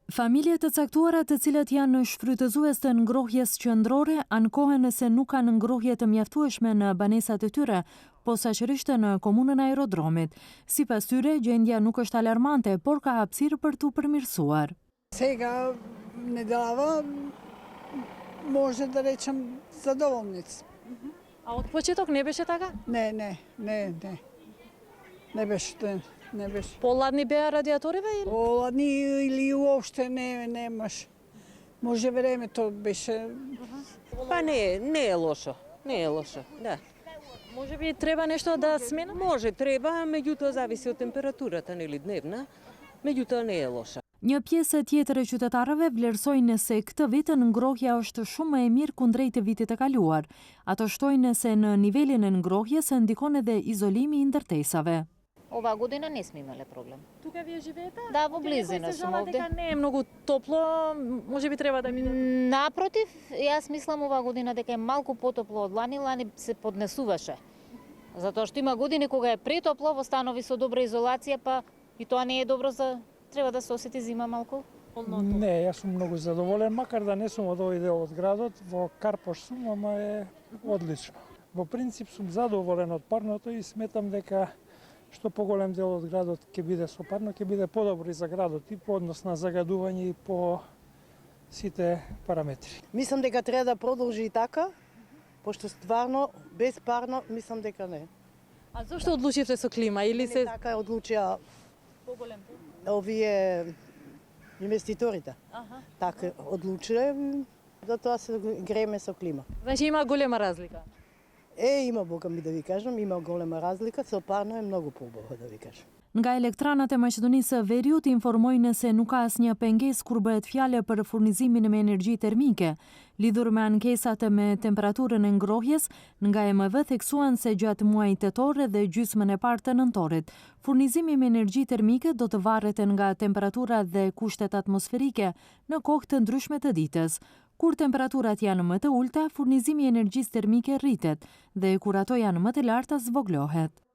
Familje të caktuara të cilët janë shfrytëzues të ngrohjes qendrore ankohen se nuk kanë ngrohje të mjaftueshme në banesat e tyre, posaçërisht në komunën Aerodromit. Sipas tyre, gjendja nuk është alarmante, por ka hapësirë për t'u përmirësuar. Сега не дава, може да речем задоволница. А от почеток не беше така? Не беше. Не беше. По-ладни беа радиаториве или? Поладни или уопште немаш. Може времето беше... Па не е лошо. Не е лошо, да. Може би треба нешто да смена? Може, треба, меѓутоа зависи од температурата, нели дневна. Меѓутоа не е лошо. Një pjesë tjetër e qytetarëve vlerësojnë se këtë vit ngrohja është shumë më e mirë kundrejt të vitit të kaluar. Ato shtojnë se në nivelin e ngrohjes ndikon edhe izolimi I ndërtesave. Ова година не сме имале проблем. Тука вие живеете? Да, во близина сум овде. Дека не е многу топло, може би треба да мине. Напротив, јас мислам ова година дека е малку потопло од лани, лани се поднесуваше. Затоа што има години кога е претопло во станови со добра изолација, па и тоа не е добро за треба да се осети зима малку. Не, јас сум многу задоволен, макар да не сум од овој дел од градот, во Карпош сум, ама е одлично. Во принцип сум задоволен од парното и сметам дека што поголем дел од градот ќе биде со парно, ќе биде подобро и за градот и по однос на загадување и по сите параметри. Мислам дека треба да продолжи и така, пошто стварно без парно мислам дека не. А зошто одлучивте со клима или се Така одлучија поголем? овие инвеститорите. Така одлучиле, затоа се грееме со клима. Значи има голема разлика. Има, Бога ми да ви кажам, има голема разлика, со парно е многу поубаво да ви кажам. Nga elektranat e Maqedonisë së Veriut informojnë se nuk ka asnjë pengesë kur bëhet fjalë për furnizimin me energji termike. Lidhur me ankesat me temperaturën e ngrohjes, nga EMV theksuan se gjatë muajit tetor dhe gjysmën e parë të nëntorit, furnizimi me energji termike do të varet nga temperatura dhe kushtet atmosferike në kohë të ndryshme të ditës. Kur temperaturat janë më të ulta, furnizimi i energjisë termike rritet dhe kur ato janë më të larta zvoglohet.